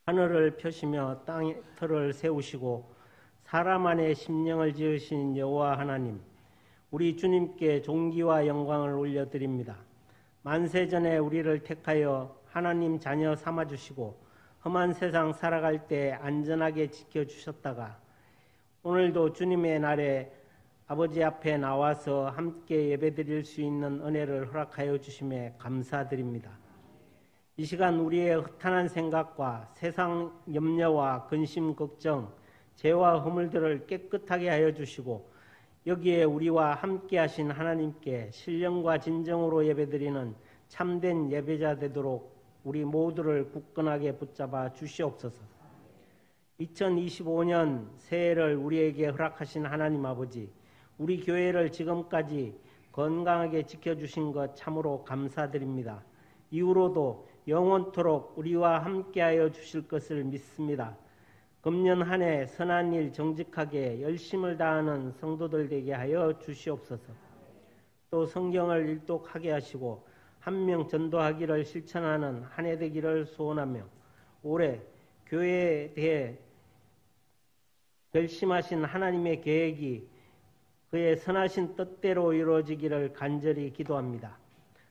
하늘을 펴시며 땅의 터를 세우시고 사람 안에 심령을 지으신 여호와 하나님, 우리 주님께 존귀와 영광을 올려드립니다. 만세전에 우리를 택하여 하나님 자녀 삼아주시고 험한 세상 살아갈 때 안전하게 지켜주셨다가 오늘도 주님의 날에 아버지 앞에 나와서 함께 예배드릴 수 있는 은혜를 허락하여 주심에 감사드립니다. 이 시간 우리의 허탄한 생각과 세상 염려와 근심, 걱정, 죄와 허물들을 깨끗하게 하여 주시고 여기에 우리와 함께 하신 하나님께 신령과 진정으로 예배드리는 참된 예배자 되도록 우리 모두를 굳건하게 붙잡아 주시옵소서. 2025년 새해를 우리에게 허락하신 하나님 아버지, 우리 교회를 지금까지 건강하게 지켜주신 것 참으로 감사드립니다. 이후로도 영원토록 우리와 함께하여 주실 것을 믿습니다. 금년 한 해 선한 일 정직하게 열심을 다하는 성도들 되게 하여 주시옵소서. 또 성경을 일독하게 하시고 한 명 전도하기를 실천하는 한 해 되기를 소원하며 올해 교회에 대해 결심하신 하나님의 계획이 그의 선하신 뜻대로 이루어지기를 간절히 기도합니다.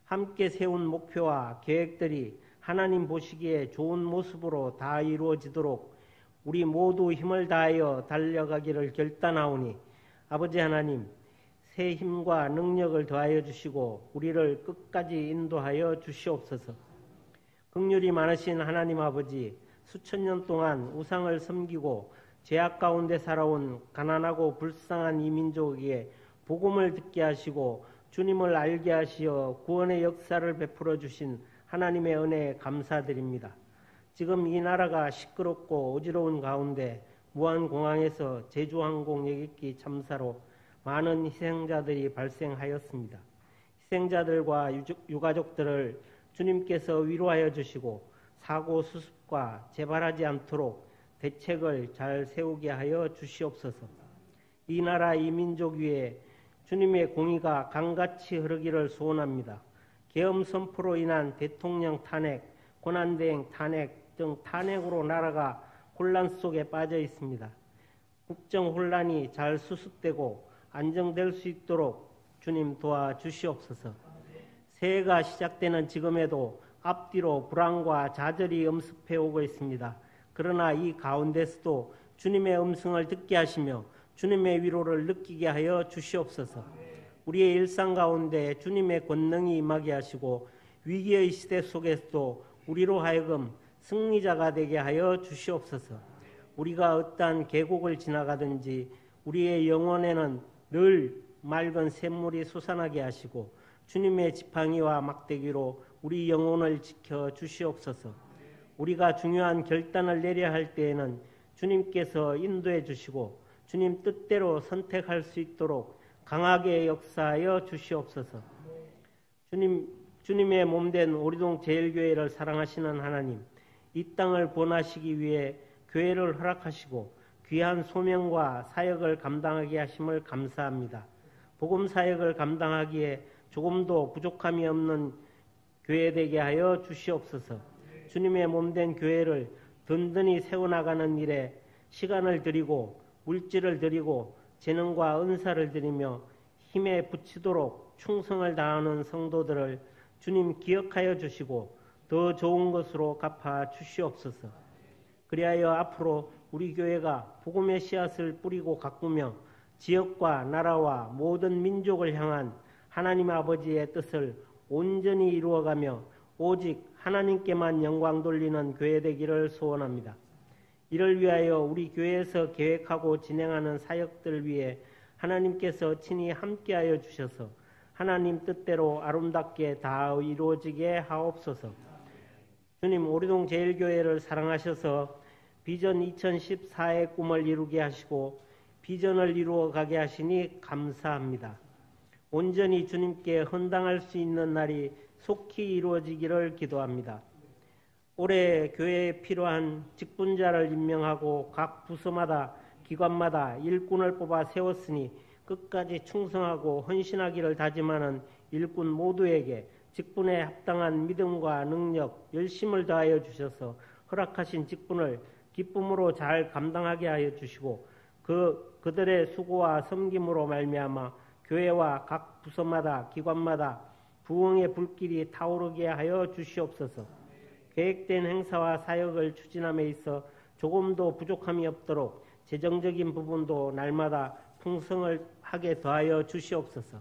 함께 세운 목표와 계획들이 하나님 보시기에 좋은 모습으로 다 이루어지도록 우리 모두 힘을 다하여 달려가기를 결단하오니 아버지 하나님, 새 힘과 능력을 더하여 주시고 우리를 끝까지 인도하여 주시옵소서. 긍휼이 많으신 하나님 아버지, 수천 년 동안 우상을 섬기고 죄악 가운데 살아온 가난하고 불쌍한 이 민족에게 복음을 듣게 하시고 주님을 알게 하시어 구원의 역사를 베풀어 주신 하나님의 은혜에 감사드립니다. 지금 이 나라가 시끄럽고 어지러운 가운데 무안공항에서 제주항공 여객기 참사로 많은 희생자들이 발생하였습니다. 희생자들과 유가족들을 주님께서 위로하여 주시고 사고 수습과 재발하지 않도록 대책을 잘 세우게 하여 주시옵소서. 이 나라 이 민족 위에 주님의 공의가 강같이 흐르기를 소원합니다. 계엄 선포로 인한 대통령 탄핵, 권한대행 탄핵 등 탄핵으로 나라가 혼란 속에 빠져 있습니다. 국정 혼란이 잘 수습되고 안정될 수 있도록 주님 도와주시옵소서. 새해가 시작되는 지금에도 앞뒤로 불안과 좌절이 엄습해 오고 있습니다. 그러나 이 가운데서도 주님의 음성을 듣게 하시며 주님의 위로를 느끼게 하여 주시옵소서. 우리의 일상 가운데 주님의 권능이 임하게 하시고 위기의 시대 속에서도 우리로 하여금 승리자가 되게 하여 주시옵소서. 우리가 어떠한 계곡을 지나가든지 우리의 영혼에는 늘 맑은 샘물이 솟아나게 하시고 주님의 지팡이와 막대기로 우리 영혼을 지켜 주시옵소서. 우리가 중요한 결단을 내려야 할 때에는 주님께서 인도해 주시고 주님 뜻대로 선택할 수 있도록 강하게 역사하여 주시옵소서. 주님의 몸된 오리동 제일교회를 사랑하시는 하나님, 이 땅을 본하시기 위해 교회를 허락하시고 귀한 소명과 사역을 감당하게 하심을 감사합니다. 복음 사역을 감당하기에 조금도 부족함이 없는 교회 되게 하여 주시옵소서. 주님의 몸된 교회를 든든히 세워나가는 일에 시간을 드리고 물질을 드리고 재능과 은사를 드리며 힘에 붙이도록 충성을 다하는 성도들을 주님 기억하여 주시고 더 좋은 것으로 갚아 주시옵소서. 그리하여 앞으로 우리 교회가 복음의 씨앗을 뿌리고 가꾸며 지역과 나라와 모든 민족을 향한 하나님 아버지의 뜻을 온전히 이루어가며 오직 하나님께만 영광 돌리는 교회 되기를 소원합니다. 이를 위하여 우리 교회에서 계획하고 진행하는 사역들 위해 하나님께서 친히 함께하여 주셔서 하나님 뜻대로 아름답게 다 이루어지게 하옵소서. 주님, 오리동 제일교회를 사랑하셔서 비전 2014의 꿈을 이루게 하시고 비전을 이루어가게 하시니 감사합니다. 온전히 주님께 헌당할 수 있는 날이 속히 이루어지기를 기도합니다. 올해 교회에 필요한 직분자를 임명하고 각 부서마다 기관마다 일꾼을 뽑아 세웠으니 끝까지 충성하고 헌신하기를 다짐하는 일꾼 모두에게 직분에 합당한 믿음과 능력, 열심을 다하여 주셔서 허락하신 직분을 기쁨으로 잘 감당하게 하여 주시고 그들의 수고와 섬김으로 말미암아 교회와 각 부서마다 기관마다 부흥의 불길이 타오르게 하여 주시옵소서. 계획된 행사와 사역을 추진함에 있어 조금도 부족함이 없도록 재정적인 부분도 날마다 풍성을 하게 더하여 주시옵소서.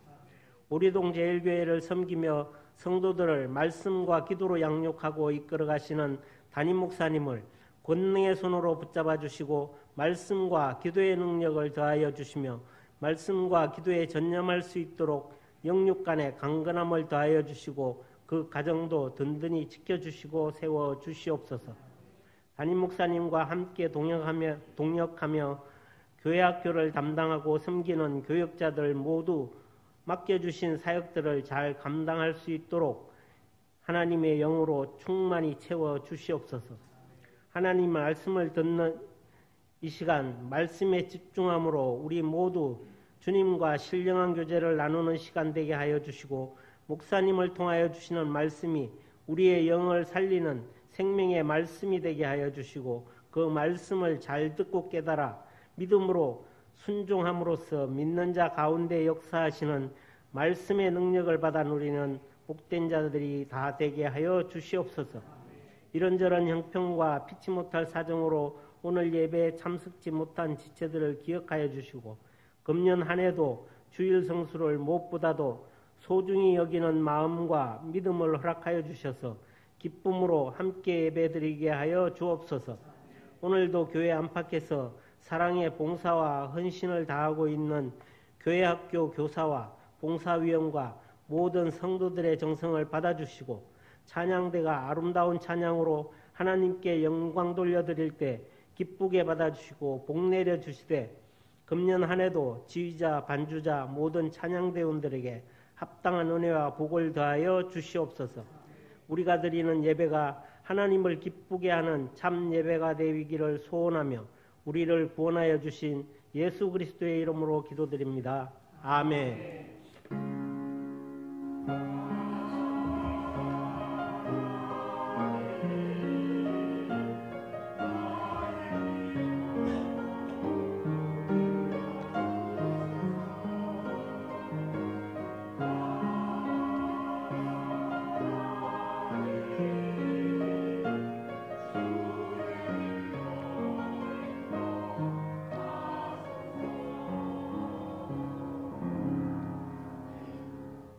우리동 제일교회를 섬기며 성도들을 말씀과 기도로 양육하고 이끌어 가시는 담임 목사님을 권능의 손으로 붙잡아 주시고 말씀과 기도의 능력을 더하여 주시며 말씀과 기도에 전념할 수 있도록 영육 간의 강건함을 더하여 주시고 그 가정도 든든히 지켜주시고 세워주시옵소서. 담임 목사님과 함께 동역하며 교회 학교를 담당하고 섬기는 교역자들 모두 맡겨주신 사역들을 잘 감당할 수 있도록 하나님의 영으로 충만히 채워주시옵소서. 하나님 말씀을 듣는 이 시간 말씀에 집중함으로 우리 모두 주님과 신령한 교제를 나누는 시간 되게 하여 주시고 목사님을 통하여 주시는 말씀이 우리의 영을 살리는 생명의 말씀이 되게 하여 주시고 그 말씀을 잘 듣고 깨달아 믿음으로 순종함으로써 믿는 자 가운데 역사하시는 말씀의 능력을 받아 누리는 복된 자들이 다 되게 하여 주시옵소서. 이런저런 형편과 피치 못할 사정으로 오늘 예배에 참석지 못한 지체들을 기억하여 주시고 금년 한 해도 주일 성수를 무엇보다도 소중히 여기는 마음과 믿음을 허락하여 주셔서 기쁨으로 함께 예배드리게 하여 주옵소서. 오늘도 교회 안팎에서 사랑의 봉사와 헌신을 다하고 있는 교회학교 교사와 봉사위원과 모든 성도들의 정성을 받아주시고 찬양대가 아름다운 찬양으로 하나님께 영광 돌려드릴 때 기쁘게 받아주시고 복내려 주시되 금년 한 해도 지휘자, 반주자, 모든 찬양대원들에게 합당한 은혜와 복을 더하여 주시옵소서. 우리가 드리는 예배가 하나님을 기쁘게 하는 참 예배가 되기를 소원하며 우리를 구원하여 주신 예수 그리스도의 이름으로 기도드립니다. 아멘.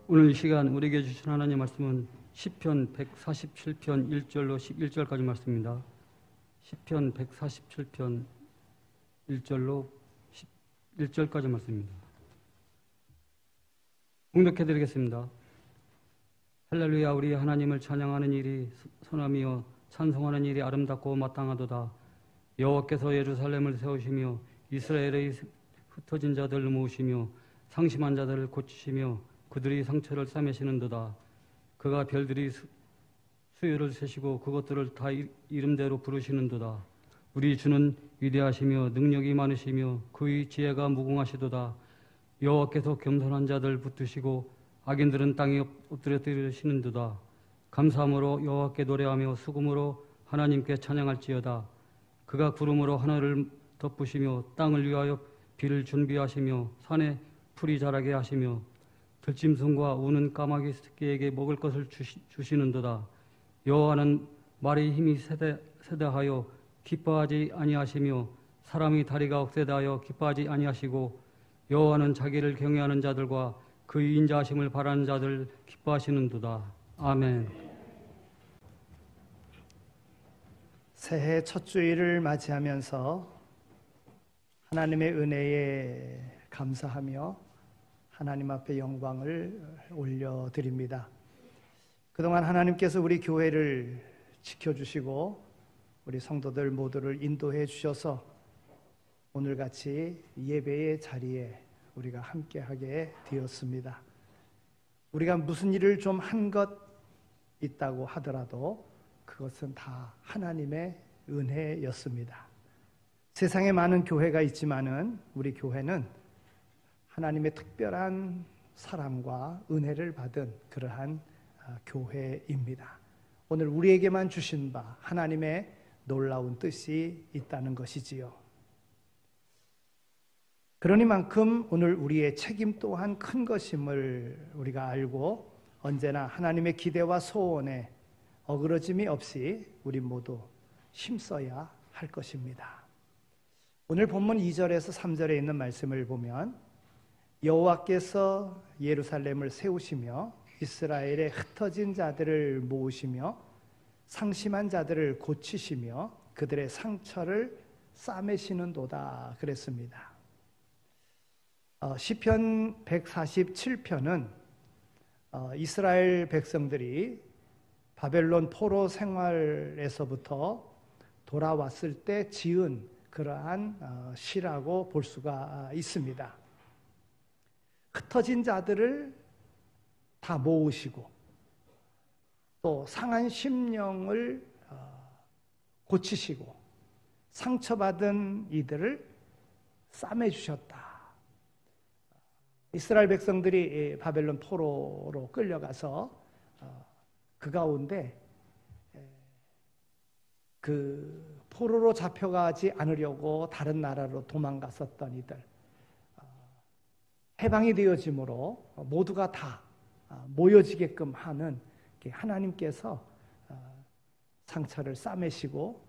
오늘 이 시간 우리에게 주신 하나님의 말씀은 시편 147편 1절로 11절까지 말씀입니다. 시편 147편 1절로 11절까지 말씀입니다. 봉독해드리겠습니다. 할렐루야. 우리 하나님을 찬양하는 일이 선함이요 찬송하는 일이 아름답고 마땅하도다. 여호와께서 예루살렘을 세우시며 이스라엘의 흩어진 자들을 모으시며 상심한 자들을 고치시며 그들이 상처를 싸매시는도다. 그가 별들이 수요를 세시고 그것들을 다 이름대로 부르시는도다. 우리 주는 위대하시며 능력이 많으시며 그의 지혜가 무궁하시도다. 여호와께서 겸손한 자들 붙드시고 악인들은 땅에 엎드려뜨리시는도다. 감사함으로 여호와께 노래하며 수금으로 하나님께 찬양할지어다. 그가 구름으로 하늘을 덮으시며 땅을 위하여 비를 준비하시며 산에 풀이 자라게 하시며 들짐승과 우는 까마귀 새끼에게 먹을 것을 주시는도다. 여호와는 말의 힘이 세대하여 기뻐하지 아니하시며 사람이 다리가 억세다하여 기뻐하지 아니하시고 여호와는 자기를 경외하는 자들과 그의 인자하심을 바라는 자들 기뻐하시는도다. 아멘. 새해 첫 주일을 맞이하면서 하나님의 은혜에 감사하며 하나님 앞에 영광을 올려드립니다. 그동안 하나님께서 우리 교회를 지켜주시고 우리 성도들 모두를 인도해 주셔서 오늘같이 예배의 자리에 우리가 함께하게 되었습니다. 우리가 무슨 일을 좀 한 것 있다고 하더라도 그것은 다 하나님의 은혜였습니다. 세상에 많은 교회가 있지만은 우리 교회는 하나님의 특별한 사랑과 은혜를 받은 그러한 교회입니다. 오늘 우리에게만 주신 바 하나님의 놀라운 뜻이 있다는 것이지요. 그러니만큼 오늘 우리의 책임 또한 큰 것임을 우리가 알고 언제나 하나님의 기대와 소원에 어그러짐이 없이 우리 모두 힘써야 할 것입니다. 오늘 본문 2절에서 3절에 있는 말씀을 보면 여호와께서 예루살렘을 세우시며 이스라엘의 흩어진 자들을 모으시며 상심한 자들을 고치시며 그들의 상처를 싸매시는도다 그랬습니다. 시편 147편은 이스라엘 백성들이 바벨론 포로 생활에서부터 돌아왔을 때 지은 그러한 시라고 볼 수가 있습니다. 흩어진 자들을 다 모으시고 또 상한 심령을 고치시고 상처받은 이들을 싸매주셨다. 이스라엘 백성들이 바벨론 포로로 끌려가서 그 가운데 그 포로로 잡혀가지 않으려고 다른 나라로 도망갔었던 이들 해방이 되어짐으로 모두가 다 모여지게끔 하는 하나님께서 상처를 싸매시고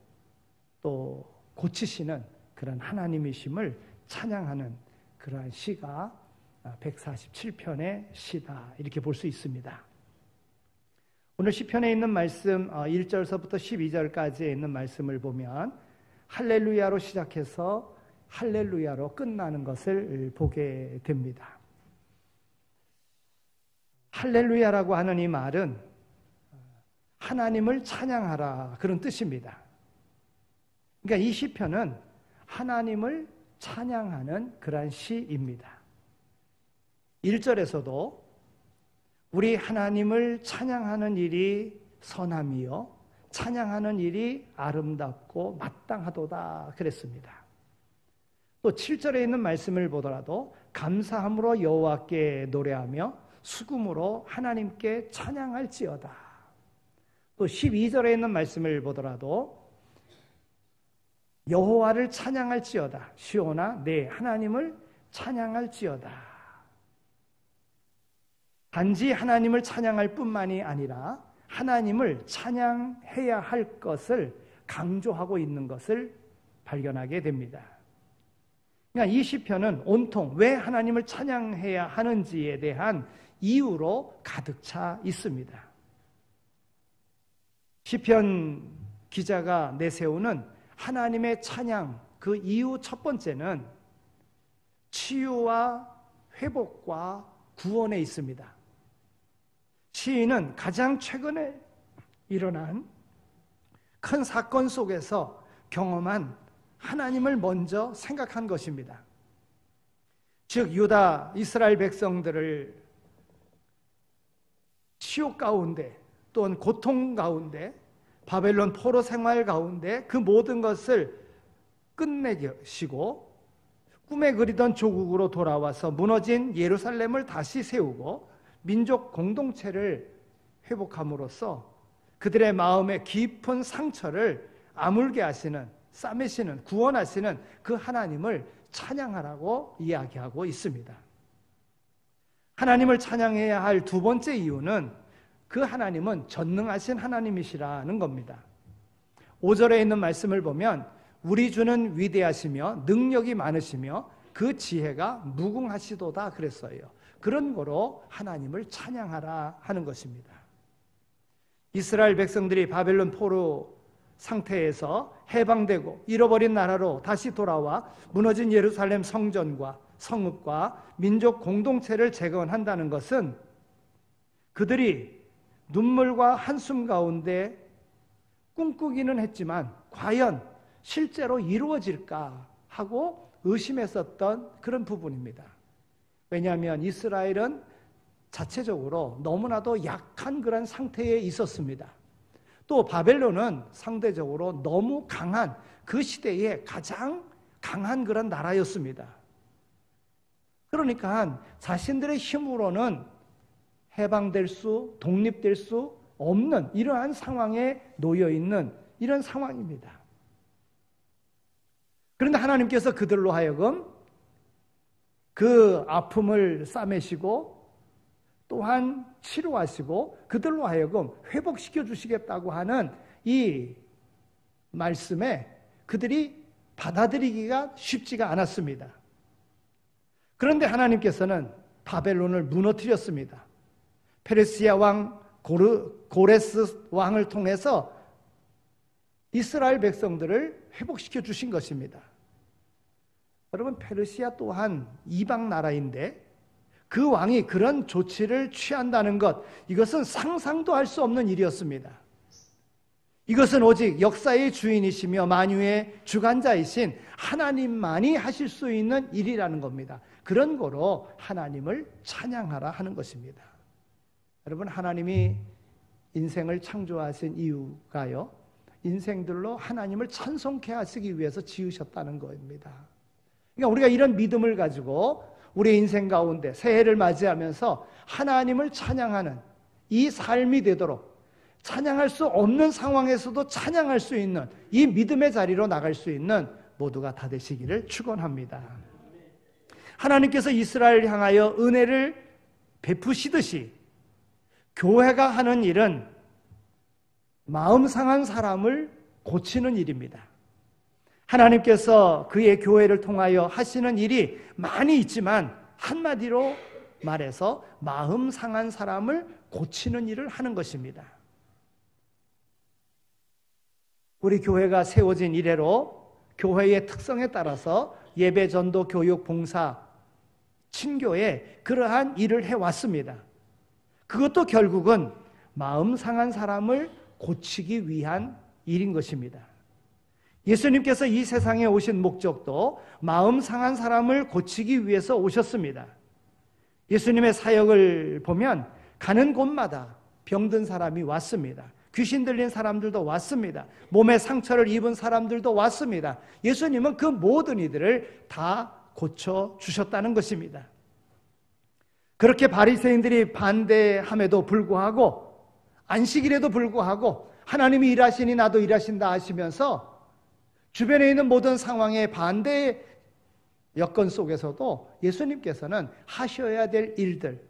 또 고치시는 그런 하나님이심을 찬양하는 그러한 시가 147편의 시다 이렇게 볼 수 있습니다. 오늘 시편에 있는 말씀 1절서부터 12절까지에 있는 말씀을 보면 할렐루야로 시작해서 할렐루야로 끝나는 것을 보게 됩니다. 할렐루야라고 하는 이 말은 하나님을 찬양하라 그런 뜻입니다. 그러니까 이 시편은 하나님을 찬양하는 그러한 시입니다. 1절에서도 우리 하나님을 찬양하는 일이 선함이요 찬양하는 일이 아름답고 마땅하도다 그랬습니다. 또 7절에 있는 말씀을 보더라도 감사함으로 여호와께 노래하며 수금으로 하나님께 찬양할지어다. 또 12절에 있는 말씀을 보더라도 여호와를 찬양할지어다. 시온아 내 하나님을 찬양할지어다. 단지 하나님을 찬양할 뿐만이 아니라 하나님을 찬양해야 할 것을 강조하고 있는 것을 발견하게 됩니다. 그러니까 이 시편은 온통 왜 하나님을 찬양해야 하는지에 대한 이유로 가득 차 있습니다. 시편 기자가 내세우는 하나님의 찬양 그 이유 첫 번째는 치유와 회복과 구원에 있습니다. 시인은 가장 최근에 일어난 큰 사건 속에서 경험한 하나님을 먼저 생각한 것입니다. 즉 유다 이스라엘 백성들을 치욕 가운데 또는 고통 가운데 바벨론 포로 생활 가운데 그 모든 것을 끝내시고 꿈에 그리던 조국으로 돌아와서 무너진 예루살렘을 다시 세우고 민족 공동체를 회복함으로써 그들의 마음의 깊은 상처를 아물게 하시는, 싸매시는, 구원하시는 그 하나님을 찬양하라고 이야기하고 있습니다. 하나님을 찬양해야 할 두 번째 이유는 그 하나님은 전능하신 하나님이시라는 겁니다. 5절에 있는 말씀을 보면 우리 주는 위대하시며 능력이 많으시며 그 지혜가 무궁하시도다 그랬어요. 그런 거로 하나님을 찬양하라 하는 것입니다. 이스라엘 백성들이 바벨론 포로 상태에서 해방되고 잃어버린 나라로 다시 돌아와 무너진 예루살렘 성전과 성읍과 민족 공동체를 재건한다는 것은 그들이 눈물과 한숨 가운데 꿈꾸기는 했지만 과연 실제로 이루어질까 하고 의심했었던 그런 부분입니다. 왜냐하면 이스라엘은 자체적으로 너무나도 약한 그런 상태에 있었습니다. 또 바벨론은 상대적으로 너무 강한 그 시대에 가장 강한 그런 나라였습니다. 그러니까 자신들의 힘으로는 해방될 수, 독립될 수 없는 이러한 상황에 놓여 있는 이런 상황입니다. 그런데 하나님께서 그들로 하여금 그 아픔을 싸매시고 또한 치료하시고 그들로 하여금 회복시켜 주시겠다고 하는 이 말씀에 그들이 받아들이기가 쉽지가 않았습니다. 그런데 하나님께서는 바벨론을 무너뜨렸습니다. 페르시아 왕 고레스 왕을 통해서 이스라엘 백성들을 회복시켜 주신 것입니다. 여러분, 페르시아 또한 이방 나라인데 그 왕이 그런 조치를 취한다는 것, 이것은 상상도 할 수 없는 일이었습니다. 이것은 오직 역사의 주인이시며 만유의 주관자이신 하나님만이 하실 수 있는 일이라는 겁니다. 그런 거로 하나님을 찬양하라 하는 것입니다. 여러분, 하나님이 인생을 창조하신 이유가요, 인생들로 하나님을 찬송케 하시기 위해서 지으셨다는 겁니다. 그러니까 우리가 이런 믿음을 가지고 우리 인생 가운데 새해를 맞이하면서 하나님을 찬양하는 이 삶이 되도록, 찬양할 수 없는 상황에서도 찬양할 수 있는 이 믿음의 자리로 나갈 수 있는 모두가 다 되시기를 축원합니다. 하나님께서 이스라엘을 향하여 은혜를 베푸시듯이 교회가 하는 일은 마음 상한 사람을 고치는 일입니다. 하나님께서 그의 교회를 통하여 하시는 일이 많이 있지만 한마디로 말해서 마음 상한 사람을 고치는 일을 하는 것입니다. 우리 교회가 세워진 이래로 교회의 특성에 따라서 예배, 전도, 교육, 봉사, 친교에 그러한 일을 해왔습니다. 그것도 결국은 마음 상한 사람을 고치기 위한 일인 것입니다. 예수님께서 이 세상에 오신 목적도 마음 상한 사람을 고치기 위해서 오셨습니다. 예수님의 사역을 보면 가는 곳마다 병든 사람이 왔습니다. 귀신 들린 사람들도 왔습니다. 몸에 상처를 입은 사람들도 왔습니다. 예수님은 그 모든 이들을 다 고쳐주셨다는 것입니다. 그렇게 바리새인들이 반대함에도 불구하고, 안식일에도 불구하고 하나님이 일하시니 나도 일하신다 하시면서 주변에 있는 모든 상황의 반대의 여건 속에서도 예수님께서는 하셔야 될 일들,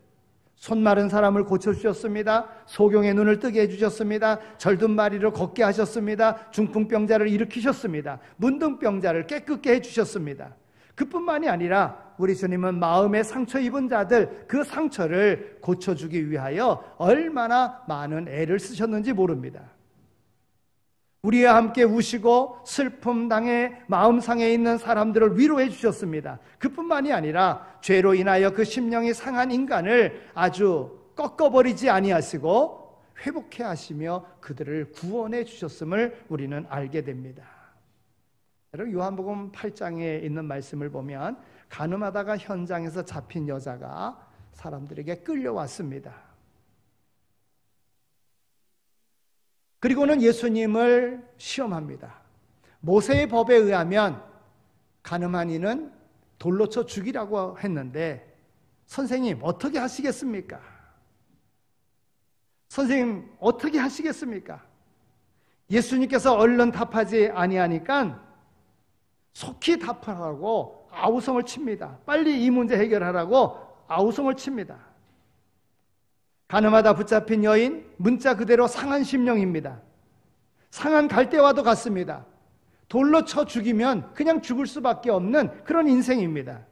손 마른 사람을 고쳐주셨습니다. 소경의 눈을 뜨게 해주셨습니다. 절든 마리를 걷게 하셨습니다. 중풍병자를 일으키셨습니다. 문둥병자를 깨끗게 해주셨습니다. 그뿐만이 아니라 우리 주님은 마음에 상처 입은 자들, 그 상처를 고쳐주기 위하여 얼마나 많은 애를 쓰셨는지 모릅니다. 우리와 함께 우시고 슬픔 당해 마음상에 있는 사람들을 위로해 주셨습니다. 그뿐만이 아니라 죄로 인하여 그 심령이 상한 인간을 아주 꺾어버리지 아니하시고 회복해 하시며 그들을 구원해 주셨음을 우리는 알게 됩니다. 여러분, 요한복음 8장에 있는 말씀을 보면 간음하다가 현장에서 잡힌 여자가 사람들에게 끌려왔습니다. 그리고는 예수님을 시험합니다. 모세의 법에 의하면 간음한 이는 돌로 쳐 죽이라고 했는데 선생님 어떻게 하시겠습니까? 선생님 어떻게 하시겠습니까? 예수님께서 얼른 답하지 아니하니까 속히 답하라고 아우성을 칩니다. 빨리 이 문제 해결하라고 아우성을 칩니다. 간음하다 붙잡힌 여인, 문자 그대로 상한 심령입니다. 상한 갈대와도 같습니다. 돌로 쳐 죽이면 그냥 죽을 수밖에 없는 그런 인생입니다.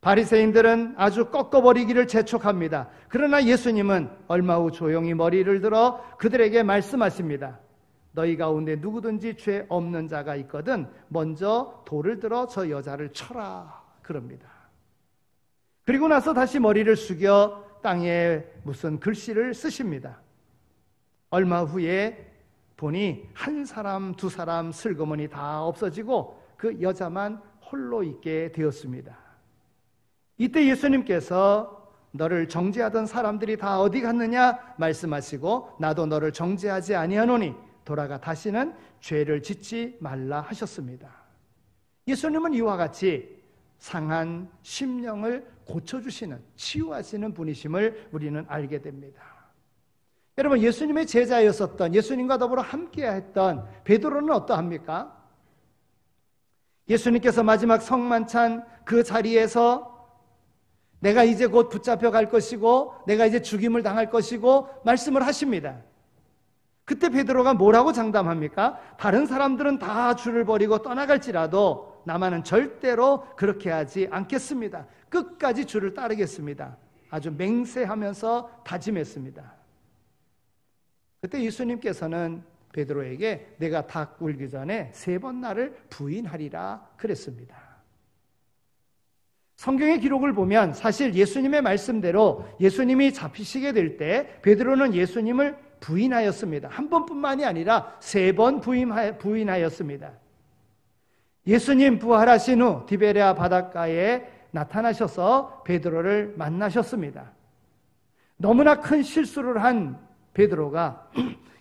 바리새인들은 아주 꺾어버리기를 재촉합니다. 그러나 예수님은 얼마 후 조용히 머리를 들어 그들에게 말씀하십니다. 너희 가운데 누구든지 죄 없는 자가 있거든 먼저 돌을 들어 저 여자를 쳐라 그럽니다. 그리고 나서 다시 머리를 숙여 땅에 무슨 글씨를 쓰십니다. 얼마 후에 보니 한 사람 두 사람 슬그머니 다 없어지고 그 여자만 홀로 있게 되었습니다. 이때 예수님께서 너를 정죄하던 사람들이 다 어디 갔느냐 말씀하시고 나도 너를 정죄하지 아니하노니 돌아가 다시는 죄를 짓지 말라 하셨습니다. 예수님은 이와 같이 상한 심령을 고쳐주시는, 치유하시는 분이심을 우리는 알게 됩니다. 여러분, 예수님의 제자였었던, 예수님과 더불어 함께했던 베드로는 어떠합니까? 예수님께서 마지막 성만찬 그 자리에서 내가 이제 곧 붙잡혀 갈 것이고 내가 이제 죽임을 당할 것이고 말씀을 하십니다. 그때 베드로가 뭐라고 장담합니까? 다른 사람들은 다 주를 버리고 떠나갈지라도 나만은 절대로 그렇게 하지 않겠습니다. 끝까지 주를 따르겠습니다. 아주 맹세하면서 다짐했습니다. 그때 예수님께서는 베드로에게 내가 닭 울기 전에 3번 나를 부인하리라 그랬습니다. 성경의 기록을 보면 사실 예수님의 말씀대로 예수님이 잡히시게 될 때 베드로는 예수님을 부인하였습니다. 한 번뿐만이 아니라 3번 부인하였습니다. 예수님 부활하신 후 디베랴 바닷가에 나타나셔서 베드로를 만나셨습니다. 너무나 큰 실수를 한 베드로가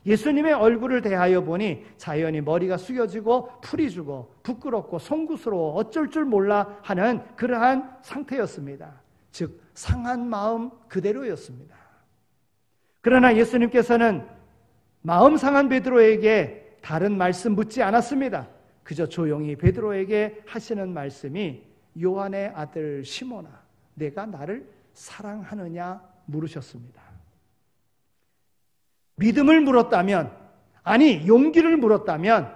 예수님의 얼굴을 대하여 보니 자연히 머리가 숙여지고 풀이 주고 부끄럽고 송구스러워 어쩔 줄 몰라 하는 그러한 상태였습니다. 즉 상한 마음 그대로였습니다. 그러나 예수님께서는 마음 상한 베드로에게 다른 말씀 묻지 않았습니다. 그저 조용히 베드로에게 하시는 말씀이 요한의 아들 시몬아, 내가 나를 사랑하느냐 물으셨습니다. 믿음을 물었다면, 아니 용기를 물었다면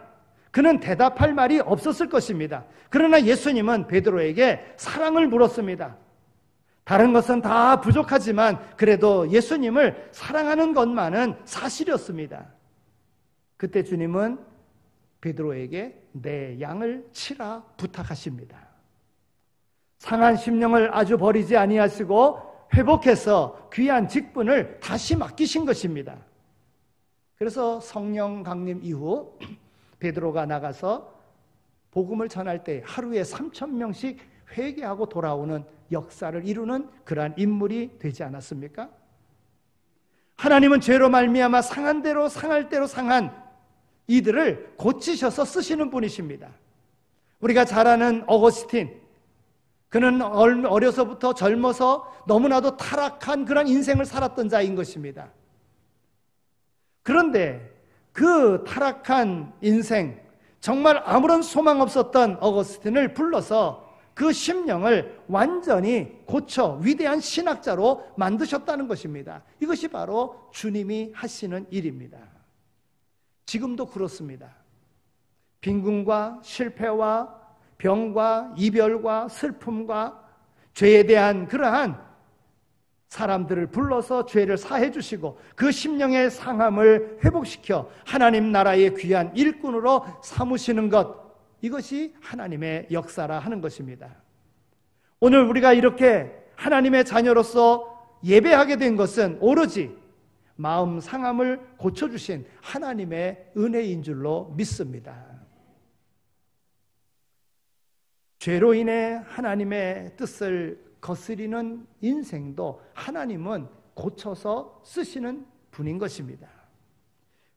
그는 대답할 말이 없었을 것입니다. 그러나 예수님은 베드로에게 사랑을 물었습니다. 다른 것은 다 부족하지만 그래도 예수님을 사랑하는 것만은 사실이었습니다. 그때 주님은 베드로에게 내 양을 치라 부탁하십니다. 상한 심령을 아주 버리지 아니하시고 회복해서 귀한 직분을 다시 맡기신 것입니다. 그래서 성령 강림 이후 베드로가 나가서 복음을 전할 때 하루에 3,000명씩 회개하고 돌아오는 역사를 이루는 그러한 인물이 되지 않았습니까? 하나님은 죄로 말미암아 상한 대로 상할 대로 상한 이들을 고치셔서 쓰시는 분이십니다. 우리가 잘 아는 어거스틴, 그는 어려서부터 젊어서 너무나도 타락한 그런 인생을 살았던 자인 것입니다. 그런데 그 타락한 인생, 정말 아무런 소망 없었던 어거스틴을 불러서 그 심령을 완전히 고쳐 위대한 신학자로 만드셨다는 것입니다. 이것이 바로 주님이 하시는 일입니다. 지금도 그렇습니다. 빈궁과 실패와 병과 이별과 슬픔과 죄에 대한 그러한 사람들을 불러서 죄를 사해 주시고 그 심령의 상함을 회복시켜 하나님 나라의 귀한 일꾼으로 삼으시는 것, 이것이 하나님의 역사라 하는 것입니다. 오늘 우리가 이렇게 하나님의 자녀로서 예배하게 된 것은 오로지 마음 상함을 고쳐주신 하나님의 은혜인 줄로 믿습니다. 죄로 인해 하나님의 뜻을 거스리는 인생도 하나님은 고쳐서 쓰시는 분인 것입니다.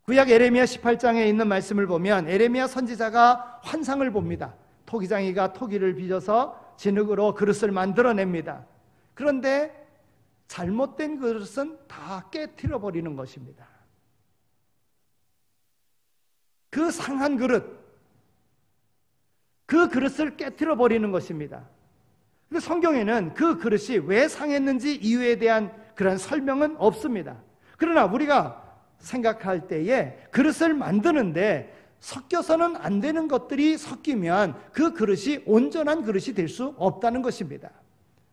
구약 에레미야 18장에 있는 말씀을 보면 에레미야 선지자가 환상을 봅니다. 토기장이가 토기를 빚어서 진흙으로 그릇을 만들어냅니다. 그런데 잘못된 그릇은 다 깨트려 버리는 것입니다. 그 상한 그릇, 그 그릇을 깨트려 버리는 것입니다. 근데 성경에는 그 그릇이 왜 상했는지 이유에 대한 그런 설명은 없습니다. 그러나 우리가 생각할 때에 그릇을 만드는데 섞여서는 안 되는 것들이 섞이면 그 그릇이 온전한 그릇이 될 수 없다는 것입니다.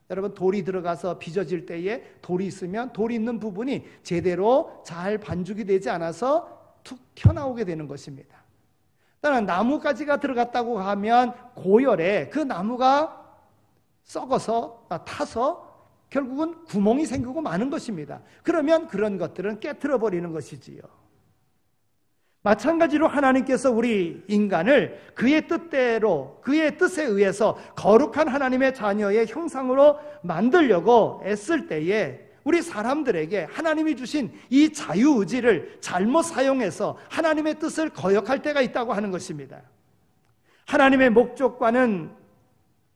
여러분, 돌이 들어가서 빚어질 때에 돌이 있으면 돌이 있는 부분이 제대로 잘 반죽이 되지 않아서 툭 튀어나오게 되는 것입니다. 따라 나무가지가 들어갔다고 하면 고열에 그 나무가 썩어서 타서 결국은 구멍이 생기고 마는 것입니다. 그러면 그런 것들은 깨트려 버리는 것이지요. 마찬가지로 하나님께서 우리 인간을 그의 뜻대로, 그의 뜻에 의해서 거룩한 하나님의 자녀의 형상으로 만들려고 애쓸 때에 우리 사람들에게 하나님이 주신 이 자유의지를 잘못 사용해서 하나님의 뜻을 거역할 때가 있다고 하는 것입니다. 하나님의 목적과는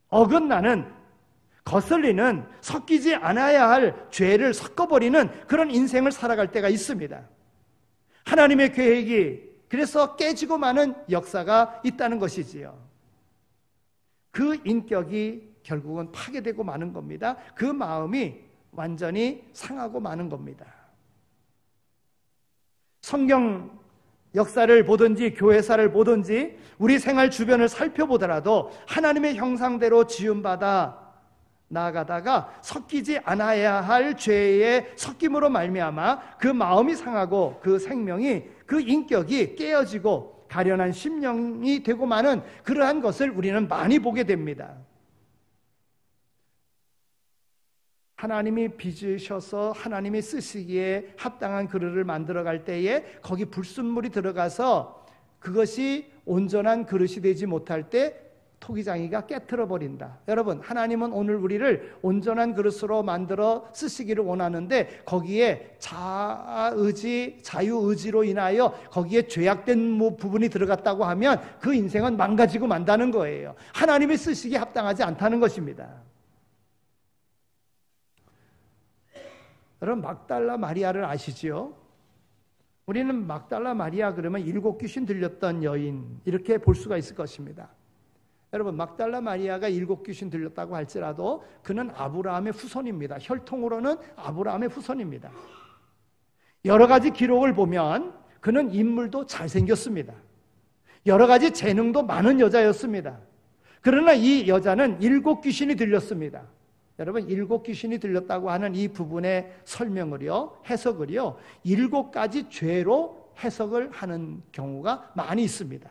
어긋나는, 거슬리는, 섞이지 않아야 할 죄를 섞어버리는 그런 인생을 살아갈 때가 있습니다. 하나님의 계획이 그래서 깨지고 마는 역사가 있다는 것이지요. 그 인격이 결국은 파괴되고 마는 겁니다. 그 마음이 완전히 상하고 마는 겁니다. 성경 역사를 보든지 교회사를 보든지 우리 생활 주변을 살펴보더라도 하나님의 형상대로 지음받아 나아가다가 섞이지 않아야 할 죄의 섞임으로 말미암아 그 마음이 상하고 그 생명이, 그 인격이 깨어지고 가련한 심령이 되고 마는 그러한 것을 우리는 많이 보게 됩니다. 하나님이 빚으셔서 하나님이 쓰시기에 합당한 그릇을 만들어갈 때에 거기 불순물이 들어가서 그것이 온전한 그릇이 되지 못할 때 토기장이가 깨트려 버린다. 여러분, 하나님은 오늘 우리를 온전한 그릇으로 만들어 쓰시기를 원하는데 거기에 자의지, 자유의지로 인하여 거기에 죄악된 부분이 들어갔다고 하면 그 인생은 망가지고 만다는 거예요. 하나님이 쓰시기에 합당하지 않다는 것입니다. 여러분, 막달라 마리아를 아시지요? 우리는 막달라 마리아 그러면 7 귀신 들렸던 여인 이렇게 볼 수가 있을 것입니다. 여러분, 막달라 마리아가 7 귀신 들렸다고 할지라도 그는 아브라함의 후손입니다. 혈통으로는 아브라함의 후손입니다. 여러 가지 기록을 보면 그는 인물도 잘생겼습니다. 여러 가지 재능도 많은 여자였습니다. 그러나 이 여자는 7 귀신이 들렸습니다. 여러분, 7 귀신이 들렸다고 하는 이 부분의 설명을요, 해석을요, 7가지 죄로 해석을 하는 경우가 많이 있습니다.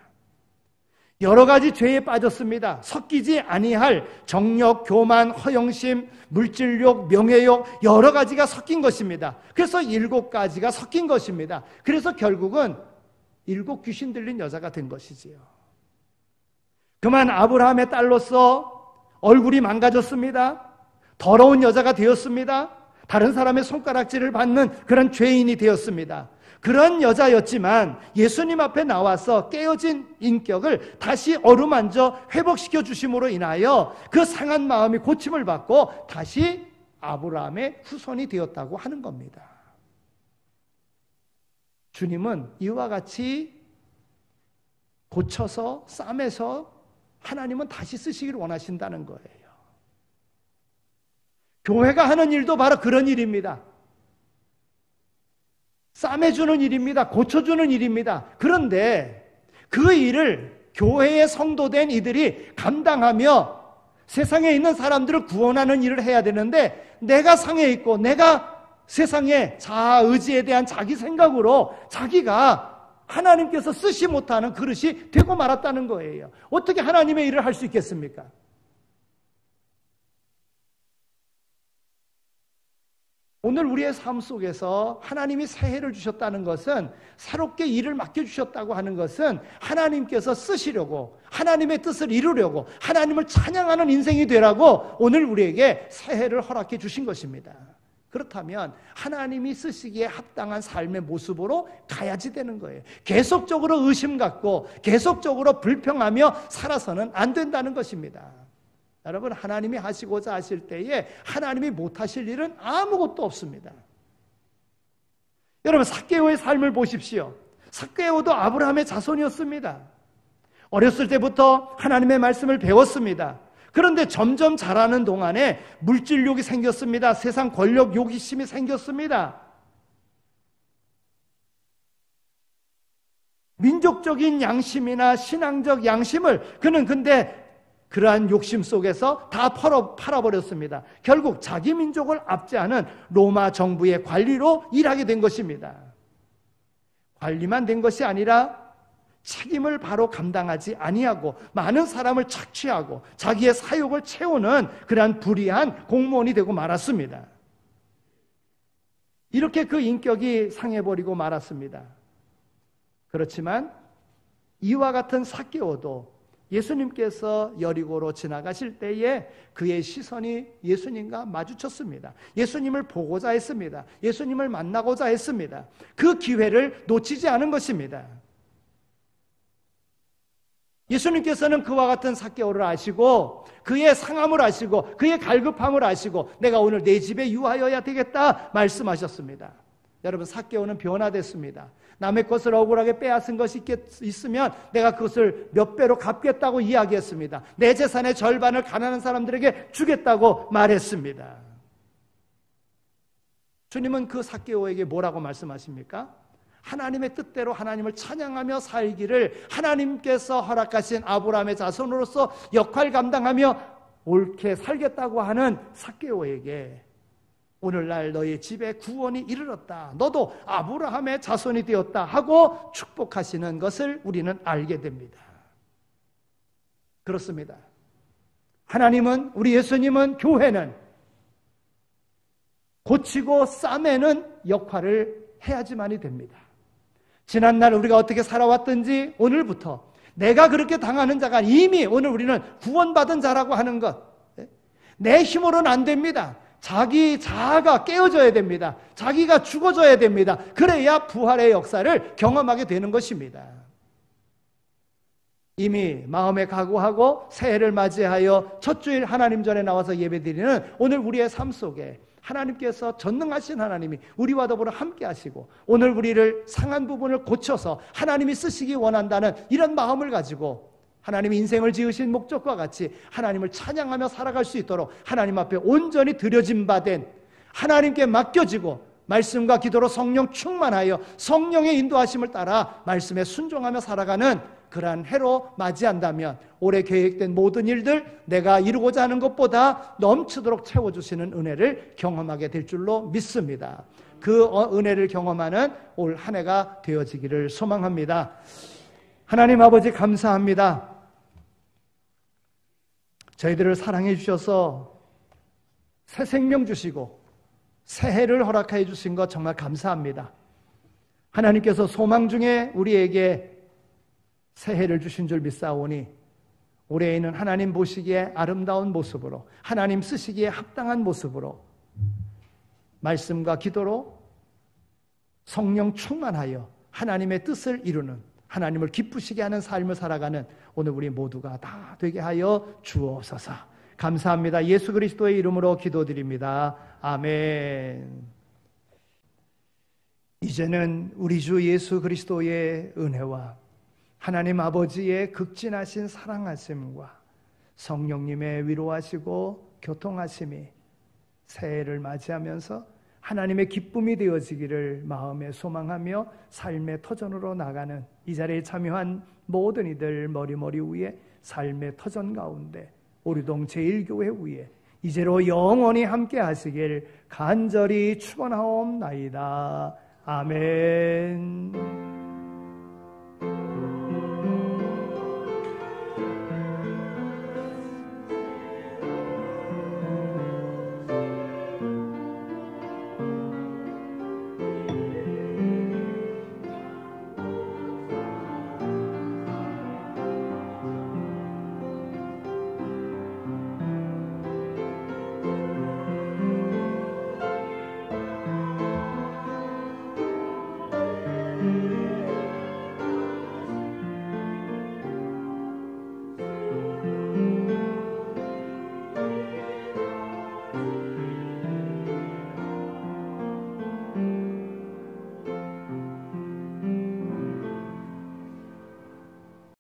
여러 가지 죄에 빠졌습니다. 섞이지 아니할 정욕, 교만, 허영심, 물질욕, 명예욕 여러 가지가 섞인 것입니다. 그래서 7가지가 섞인 것입니다. 그래서 결국은 7 귀신 들린 여자가 된 것이지요. 그만 아브라함의 딸로서 얼굴이 망가졌습니다. 더러운 여자가 되었습니다. 다른 사람의 손가락질을 받는 그런 죄인이 되었습니다. 그런 여자였지만 예수님 앞에 나와서 깨어진 인격을 다시 어루만져 회복시켜 주심으로 인하여 그 상한 마음이 고침을 받고 다시 아브라함의 후손이 되었다고 하는 겁니다. 주님은 이와 같이 고쳐서 싸매서 하나님은 다시 쓰시기를 원하신다는 거예요. 교회가 하는 일도 바로 그런 일입니다. 싸매주는 일입니다. 고쳐주는 일입니다. 그런데 그 일을 교회의 성도된 이들이 감당하며 세상에 있는 사람들을 구원하는 일을 해야 되는데 내가 상해 있고 내가 세상의 자아의지에 대한 자기 생각으로 자기가 하나님께서 쓰시 못하는 그릇이 되고 말았다는 거예요. 어떻게 하나님의 일을 할 수 있겠습니까? 오늘 우리의 삶 속에서 하나님이 새해를 주셨다는 것은, 새롭게 일을 맡겨주셨다고 하는 것은 하나님께서 쓰시려고, 하나님의 뜻을 이루려고, 하나님을 찬양하는 인생이 되라고 오늘 우리에게 새해를 허락해 주신 것입니다. 그렇다면 하나님이 쓰시기에 합당한 삶의 모습으로 가야지 되는 거예요. 계속적으로 의심 갖고 계속적으로 불평하며 살아서는 안 된다는 것입니다. 여러분, 하나님이 하시고자 하실 때에 하나님이 못하실 일은 아무것도 없습니다. 여러분, 삭개오의 삶을 보십시오. 삭개오도 아브라함의 자손이었습니다. 어렸을 때부터 하나님의 말씀을 배웠습니다. 그런데 점점 자라는 동안에 물질욕이 생겼습니다. 세상 권력 욕심이 생겼습니다. 민족적인 양심이나 신앙적 양심을 그는 근데 그러한 욕심 속에서 다 팔아버렸습니다. 결국 자기 민족을 압제하는 로마 정부의 관리로 일하게 된 것입니다. 관리만 된 것이 아니라 책임을 바로 감당하지 아니하고 많은 사람을 착취하고 자기의 사욕을 채우는 그러한 불의한 공무원이 되고 말았습니다. 이렇게 그 인격이 상해버리고 말았습니다. 그렇지만 이와 같은 삭개오도 예수님께서 여리고로 지나가실 때에 그의 시선이 예수님과 마주쳤습니다. 예수님을 보고자 했습니다. 예수님을 만나고자 했습니다. 그 기회를 놓치지 않은 것입니다. 예수님께서는 그와 같은 삭개오를 아시고 그의 상함을 아시고 그의 갈급함을 아시고 내가 오늘 내 집에 유하여야 되겠다 말씀하셨습니다. 여러분, 삭개오는 변화됐습니다. 남의 것을 억울하게 빼앗은 것이 있으면 내가 그것을 몇 배로 갚겠다고 이야기했습니다. 내 재산의 절반을 가난한 사람들에게 주겠다고 말했습니다. 주님은 그 삭개오에게 뭐라고 말씀하십니까? 하나님의 뜻대로 하나님을 찬양하며 살기를 하나님께서 허락하신 아브라함의 자손으로서 역할 감당하며 옳게 살겠다고 하는 삭개오에게 오늘날 너희 집에 구원이 이르렀다. 너도 아브라함의 자손이 되었다 하고 축복하시는 것을 우리는 알게 됩니다. 그렇습니다. 하나님은, 우리 예수님은, 교회는 고치고 싸매는 역할을 해야지만이 됩니다. 지난날 우리가 어떻게 살아왔든지 오늘부터 내가 그렇게 당하는 자가 이미 오늘 우리는 구원받은 자라고 하는 것, 내 힘으로는 안 됩니다. 자기 자아가 깨어져야 됩니다. 자기가 죽어져야 됩니다. 그래야 부활의 역사를 경험하게 되는 것입니다. 이미 마음에 각오하고 새해를 맞이하여 첫 주일 하나님 전에 나와서 예배드리는 오늘 우리의 삶 속에 하나님께서 전능하신 하나님이 우리와 더불어 함께 하시고 오늘 우리를 상한 부분을 고쳐서 하나님이 쓰시기 원한다는 이런 마음을 가지고 하나님이 인생을 지으신 목적과 같이 하나님을 찬양하며 살아갈 수 있도록 하나님 앞에 온전히 드려진 바 된 하나님께 맡겨지고 말씀과 기도로 성령 충만하여 성령의 인도하심을 따라 말씀에 순종하며 살아가는 그러한 해로 맞이한다면 올해 계획된 모든 일들 내가 이루고자 하는 것보다 넘치도록 채워주시는 은혜를 경험하게 될 줄로 믿습니다. 그 은혜를 경험하는 올 한 해가 되어지기를 소망합니다. 하나님 아버지 감사합니다. 저희들을 사랑해 주셔서 새 생명 주시고 새해를 허락해 주신 것 정말 감사합니다. 하나님께서 소망 중에 우리에게 새해를 주신 줄 믿사오니 올해에는 하나님 보시기에 아름다운 모습으로 하나님 쓰시기에 합당한 모습으로 말씀과 기도로 성령 충만하여 하나님의 뜻을 이루는 하나님을 기쁘시게 하는 삶을 살아가는 오늘 우리 모두가 다 되게 하여 주옵소서. 감사합니다. 예수 그리스도의 이름으로 기도드립니다. 아멘. 이제는 우리 주 예수 그리스도의 은혜와 하나님 아버지의 극진하신 사랑하심과 성령님의 위로하시고 교통하심이 새해를 맞이하면서 하나님의 기쁨이 되어지기를 마음에 소망하며 삶의 터전으로 나가는 이 자리에 참여한 모든 이들 머리머리 위에 삶의 터전 가운데 오류동 제1교회 위에 이제로 영원히 함께 하시길 간절히 축원하옵나이다. 아멘.